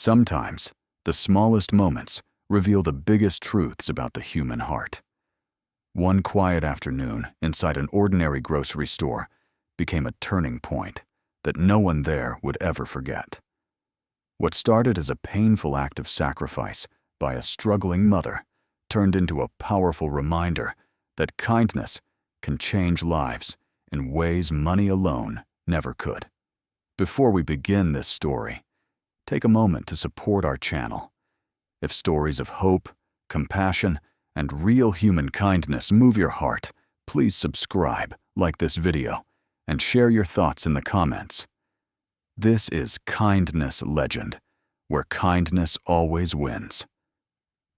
Sometimes, the smallest moments reveal the biggest truths about the human heart. One quiet afternoon inside an ordinary grocery store became a turning point that no one there would ever forget. What started as a painful act of sacrifice by a struggling mother turned into a powerful reminder that kindness can change lives in ways money alone never could. Before we begin this story, take a moment to support our channel. If stories of hope, compassion, and real human kindness move your heart, please subscribe, like this video, and share your thoughts in the comments. This is Kindness Legend, where kindness always wins.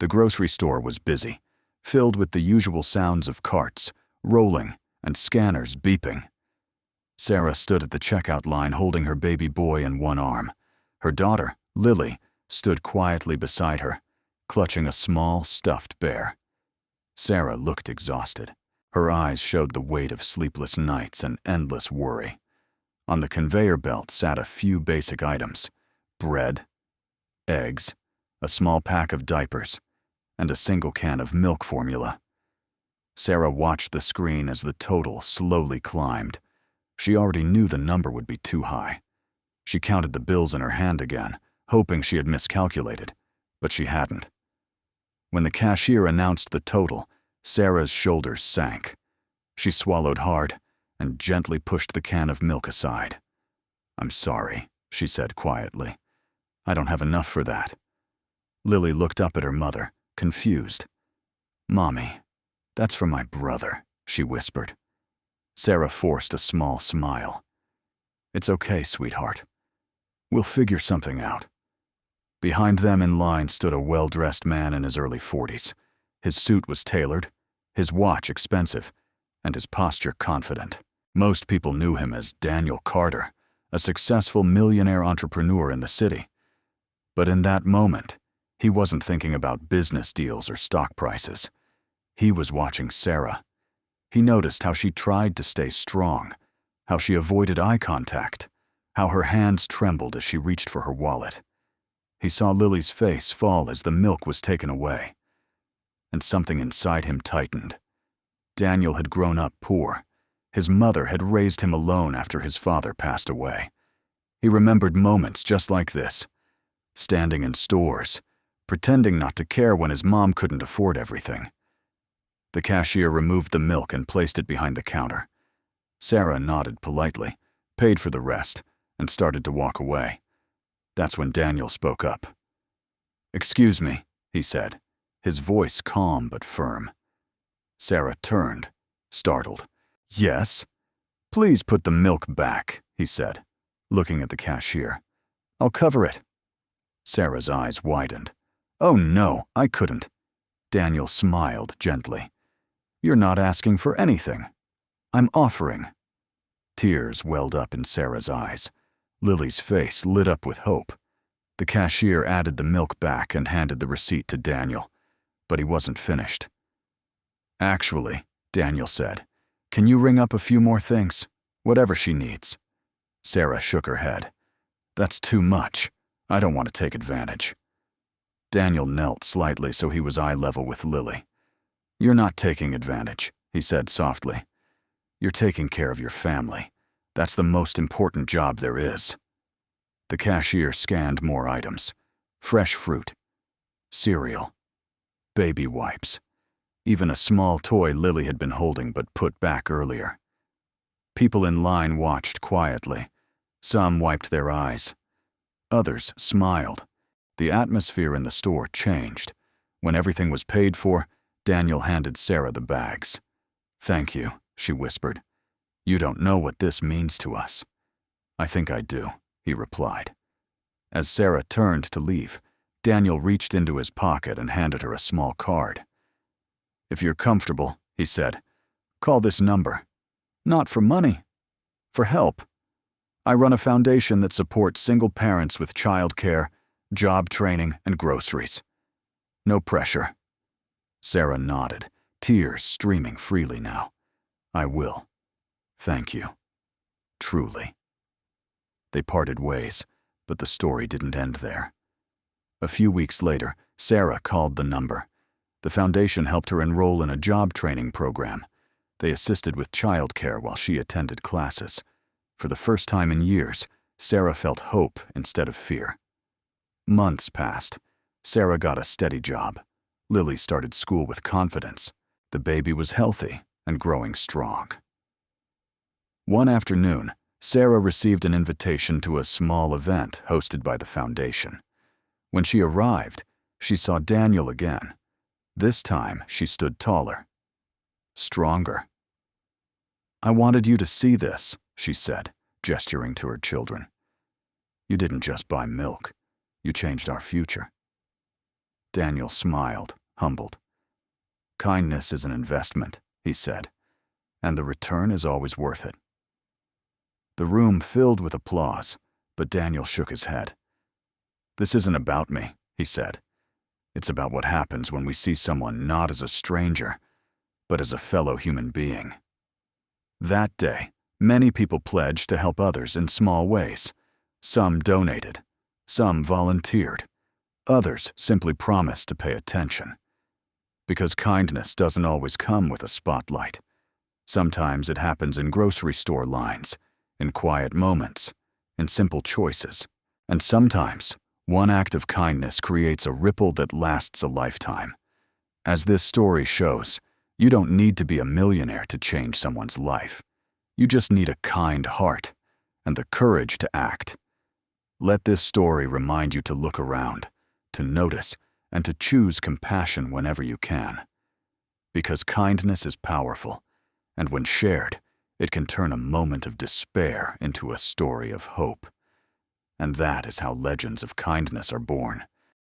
The grocery store was busy, filled with the usual sounds of carts rolling and scanners beeping. Sarah stood at the checkout line holding her baby boy in one arm. Her daughter, Lily, stood quietly beside her, clutching a small, stuffed bear. Sarah looked exhausted. Her eyes showed the weight of sleepless nights and endless worry. On the conveyor belt sat a few basic items: bread, eggs, a small pack of diapers, and a single can of milk formula. Sarah watched the screen as the total slowly climbed. She already knew the number would be too high. She counted the bills in her hand again, hoping she had miscalculated, but she hadn't. When the cashier announced the total, Sarah's shoulders sank. She swallowed hard and gently pushed the can of milk aside. "I'm sorry," she said quietly. "I don't have enough for that." Lily looked up at her mother, confused. "Mommy, that's for my brother," she whispered. Sarah forced a small smile. "It's okay, sweetheart. We'll figure something out." Behind them in line stood a well-dressed man in his early 40s. His suit was tailored, his watch expensive, and his posture confident. Most people knew him as Daniel Carter, a successful millionaire entrepreneur in the city. But in that moment, he wasn't thinking about business deals or stock prices. He was watching Sarah. He noticed how she tried to stay strong, how she avoided eye contact, how her hands trembled as she reached for her wallet. He saw Lily's face fall as the milk was taken away, and something inside him tightened. Daniel had grown up poor. His mother had raised him alone after his father passed away. He remembered moments just like this, standing in stores, pretending not to care when his mom couldn't afford everything. The cashier removed the milk and placed it behind the counter. Sarah nodded politely, paid for the rest, and started to walk away. That's when Daniel spoke up. "Excuse me," he said, his voice calm but firm. Sarah turned, startled. "Yes?" "Please put the milk back," he said, looking at the cashier. "I'll cover it." Sarah's eyes widened. "Oh no, I couldn't." Daniel smiled gently. "You're not asking for anything. I'm offering." Tears welled up in Sarah's eyes. Lily's face lit up with hope. The cashier added the milk back and handed the receipt to Daniel, but he wasn't finished. "Actually," Daniel said, "can you ring up a few more things? Whatever she needs." Sarah shook her head. "That's too much. I don't want to take advantage." Daniel knelt slightly so he was eye level with Lily. "You're not taking advantage," he said softly. "You're taking care of your family. That's the most important job there is." The cashier scanned more items: fresh fruit, cereal, baby wipes, even a small toy Lily had been holding but put back earlier. People in line watched quietly. Some wiped their eyes. Others smiled. The atmosphere in the store changed. When everything was paid for, Daniel handed Sarah the bags. "Thank you," she whispered. "You don't know what this means to us." "I think I do," he replied. As Sarah turned to leave, Daniel reached into his pocket and handed her a small card. "If you're comfortable," he said, "call this number. Not for money, for help. I run a foundation that supports single parents with childcare, job training, and groceries. No pressure." Sarah nodded, tears streaming freely now. "I will. Thank you. Truly." They parted ways, but the story didn't end there. A few weeks later, Sarah called the number. The foundation helped her enroll in a job training program. They assisted with childcare while she attended classes. For the first time in years, Sarah felt hope instead of fear. Months passed. Sarah got a steady job. Lily started school with confidence. The baby was healthy and growing strong. One afternoon, Sarah received an invitation to a small event hosted by the foundation. When she arrived, she saw Daniel again. This time, she stood taller, stronger. "I wanted you to see this," she said, gesturing to her children. "You didn't just buy milk. You changed our future." Daniel smiled, humbled. "Kindness is an investment," he said, "and the return is always worth it." The room filled with applause, but Daniel shook his head. "This isn't about me," he said. "It's about what happens when we see someone not as a stranger, but as a fellow human being." That day, many people pledged to help others in small ways. Some donated, some volunteered, others simply promised to pay attention. Because kindness doesn't always come with a spotlight. Sometimes it happens in grocery store lines, in quiet moments, in simple choices. And sometimes, one act of kindness creates a ripple that lasts a lifetime. As this story shows, you don't need to be a millionaire to change someone's life. You just need a kind heart and the courage to act. Let this story remind you to look around, to notice, and to choose compassion whenever you can. Because kindness is powerful, and when shared, it can turn a moment of despair into a story of hope. And that is how legends of kindness are born.